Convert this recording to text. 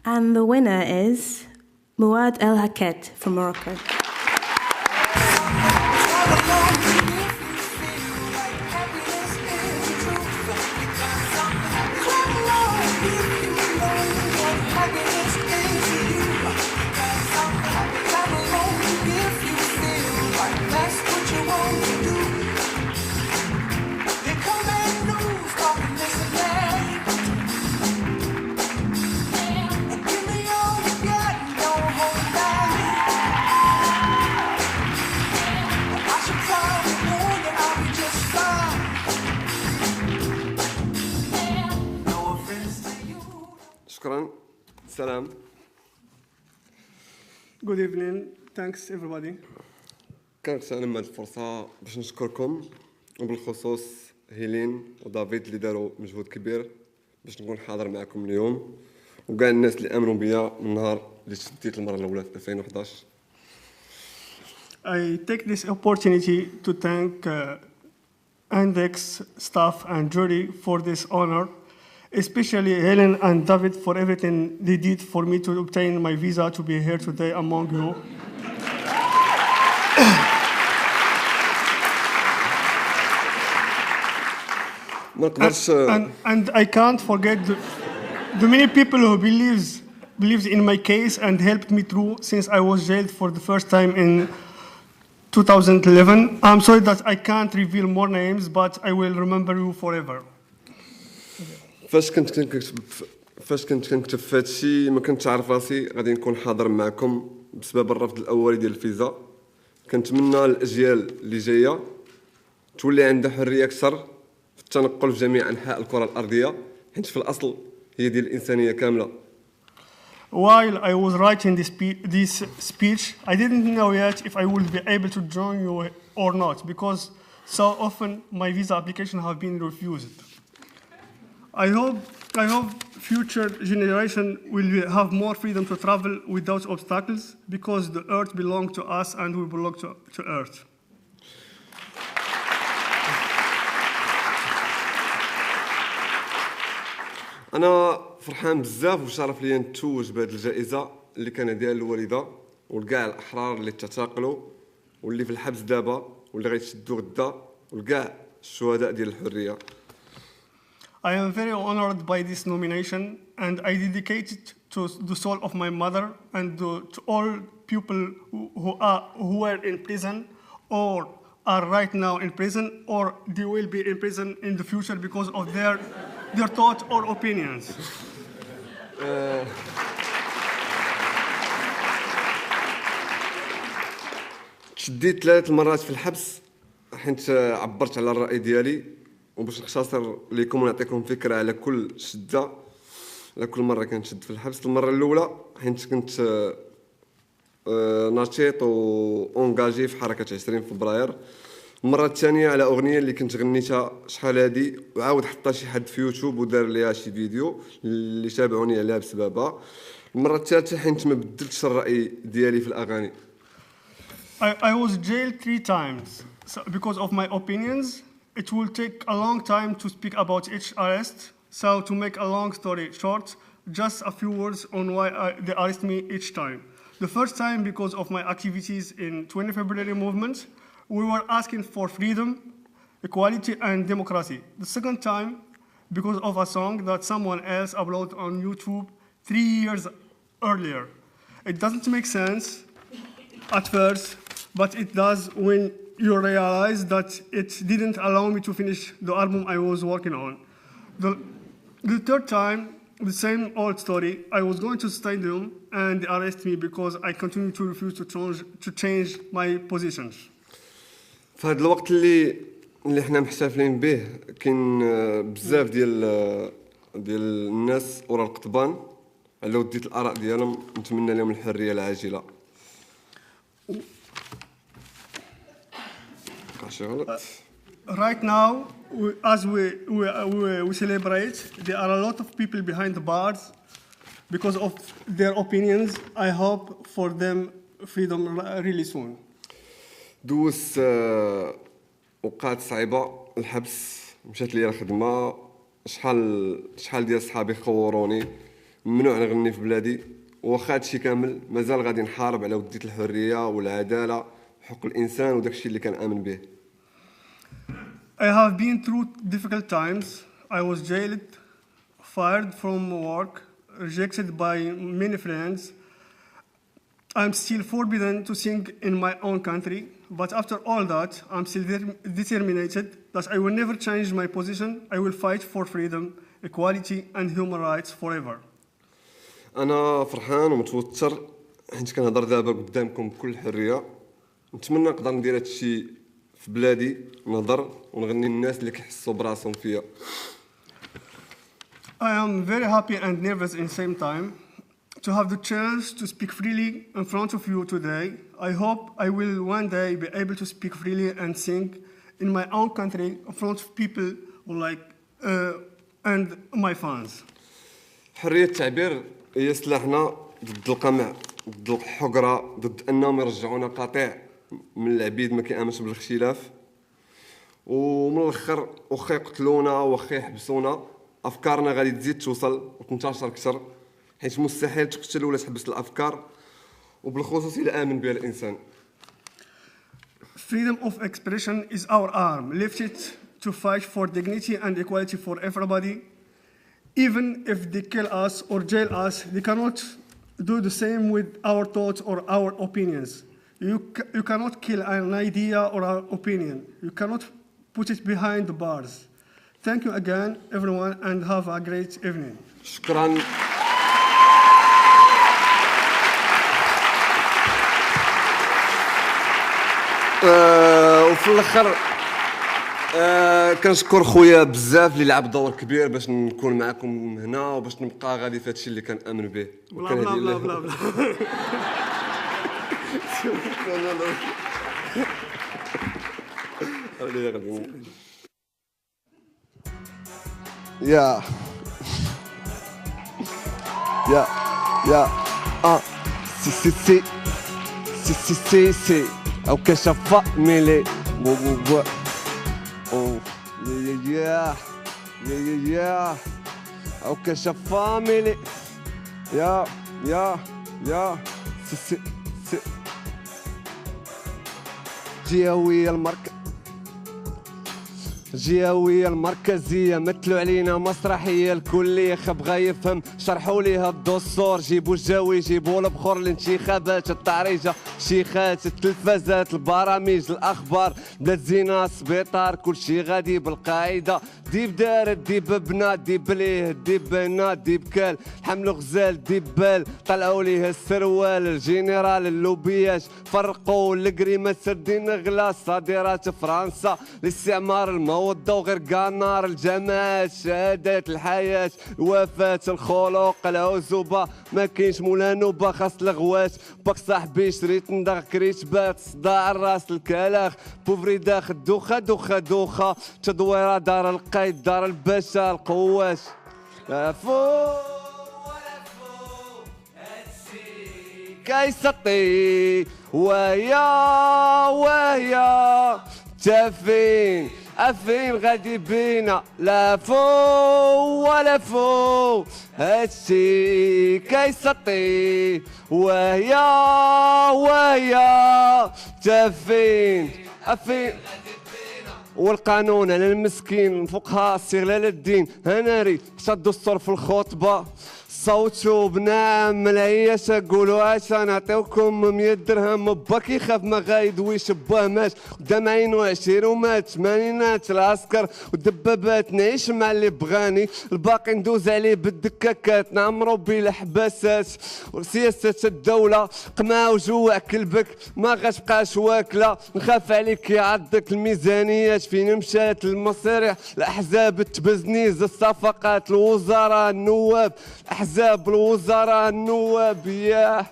And the winner is Mouad El Haket from Morocco. شكرا. سلام. Good evening. Thanks everybody. كانت أنا هذه الفرصة باش نشكركم وبالخصوص هيلين ودافيد اللي داروا مجهود كبير باش نكون حاضر معكم اليوم وكاع الناس اللي آمنوا بيا من نهار اللي شديت المرة الأولى في 2011. I take this opportunity to thank Index staff and jury for this honor, especially Helen and David for everything they did for me to obtain my visa to be here today among you. ما نقدرش And I can't forget the many people who believes in my case and helped me through since I was jailed for the first time in 2011. I'm sorry that I can't reveal more names, but I will remember you forever. فاش كنت كنكتب في هذا الشيء ما كنتش عارف راسي غادي نكون حاضر معكم بسبب الرفض الاولي ديال الفيزا. كنتمنى الاجيال اللي جايه تولي عندها حريه اكثر في التنقل في جميع انحاء الكره الارضيه حيت في الاصل هي ديال الانسانيه كامله. While I was writing this speech, I didn't know yet if I would be able to join you or not, because so often my visa application have been refused. I hope future generation will have more freedom to travel without obstacles, because the earth belongs to us and we belong to earth. انا فرحان بزاف وشرف لي نتوج بهذه الجائزه اللي كان ديال الوالده والكاع الاحرار اللي تتاقلوا واللي في الحبس دابا واللي غيتشدوا غدا والكاع الشهداء ديال الحريه. I am very honored by this nomination, and I dedicate it to the soul of my mother and to all people who were in prison or are right now in prison or they will be in prison in the future because of their thoughts or opinions. تشديت 3 مرات في الحبس حيت عبرت على الرأي ديالي وباش نختصر لكم ونعطيكم فكره على كل شده على كل مره كنشد في الحبس. المره الاولى حيت كنت نشيط وانجاجي في حركه 20 فبراير. المره الثانيه على اغنيه اللي كنت غنيتها شحال هادي وعاود حطها شي حد في يوتيوب ودار ليها شي فيديو اللي تابعوني عليها بسببها. المره الثالثه حيت ما بدلتش الراي ديالي في الاغاني. I was jailed 3 times because of my opinions. It will take a long time to speak about each arrest, so to make a long story short, just a few words on why they arrest me each time. The first time because of my activities in 20 February movement, we were asking for freedom, equality and democracy. The second time because of a song that someone else uploaded on YouTube 3 years earlier. It doesn't make sense at first, but it does when you realize that it didn't allow me to finish the album I was working on. The third time, the same old story. I was going to stadium and they arrested me because I continued to refuse to change my positions. في هذا الوقت اللي حنا محتفلين به كاين بزاف ديال الناس ورا القضبان على وديت الاراء ديالهم. نتمنى لهم الحريه العاجله. Right now, as we celebrate, there are a lot of people behind the bars because of their opinions. I hope for them freedom really soon. دوز اوقات صعيبه الحبس مشات لي الخدمه شحال ديال صحابي خوروني ممنوع نغني في بلادي، واخا هادشي كامل مازال غادي نحارب على ودية الحرية والعدالة وحقوق الإنسان وداكشي اللي كنآمن به. I have been through difficult times. I was jailed, fired from work, rejected by many friends. I'm still forbidden to sing in my own country, but after all that, I'm still determined that I will never change my position. I will fight for freedom, equality, and human rights forever. أنا فرحان ومتوتر حيت كنهضر دابا قدامكم بكل حرية. نتمنى نقدر ندير هادشي في بلادي، نهضر ونغني الناس اللي كيحسوا براسهم فيا. I am very happy and nervous at the same time to have the chance to speak freely in front of you today. I hope I will one day be able to speak freely and sing in my own country in front of people and my fans. حرية التعبير هي سلاحنا ضد القمع، ضد الحقرة، ضد أنهم يرجعونا قطيع من العبيد ما كيآمنش بالاختلاف. ومن الآخر واخا يقتلونا واخا يحبسونا، أفكارنا غادي تزيد توصل وتنتشر أكثر، حيت مستحيل تقتل ولا تحبس الأفكار، وبالخصوص إلا آمن بها الإنسان. Freedom of expression is our arm, lifted to fight for dignity and equality for everybody. Even if they kill us or jail us, they cannot do the same with our thoughts or our opinions. You cannot kill an idea or an opinion. You cannot put it behind the bars. Thank you again, everyone, and have a great evening. شكرا. وفي الاخر كنشكر خويا بزاف اللي لعب دور كبير باش نكون معكم هنا وباش نبقى غادي في هادشي اللي كنآمن به. بلا بلا بلا بلا. يا سي سي سي سي سي سي سي او كشفا ميلي بو بو بو او يا يا يا يا او كشفا ميلي يا سي سي سي جهوية الماركة، جهوية المركزية مثلوا علينا مسرحية، الكل بغا يفهم شرحوا ليها الدستور، جيبوا الجوي جيبوا البخور، الانتخابات الطريجة شيخات التلفازات البرامج الأخبار، بلاد زينة سبيطار كلشي غادي بالقاعدة، ديب دارت ديب بنا ديب ليه ديب هنا ديب كال، حملوا غزال ديب بال، طلعوا ليه السروال، الجنرال اللوبياش فرقوا القريمة سردين غلا، صادرات فرنسا الاستعمار الموضة وغير قنار، الجماعات شهادات الحياة الوفاة الخلق العزوبة، ما كاينش مولا نوبة خاص الغوات، باك صاحبي شريت ندغ كريت بات صداع الراس الكلاخ، بوفري داخل دوخة دوخة دوخة، تدويرة دار القيد دار الباشا القوات، فو كيسطي ويا تافين أفين غادي بينا لا فو ولا فو، هادشي كيسطي ويا تافين أفين، والقانون على المسكين فوقها استغلال الدين، هناري شاد الدستور في الخطبة صوتوا بنعم العياش قولوا عاش نعطيوكم 100 درهم، باك يخاف ما غايدويش باه مات قدام عينو 20 ومات، ثمانينات العسكر والدبابات نعيش مع اللي بغاني، الباقي ندوز عليه بالدكاكات نعمرو بالحباسات، وسياسة الدولة قمع وجوع كلبك ما غتبقاش واكلة، نخاف عليك يعضك الميزانيات فين مشات المصاريح، الأحزاب التبزنيز الصفقات الوزراء النواب، أحزاب الوزراء النواب ياه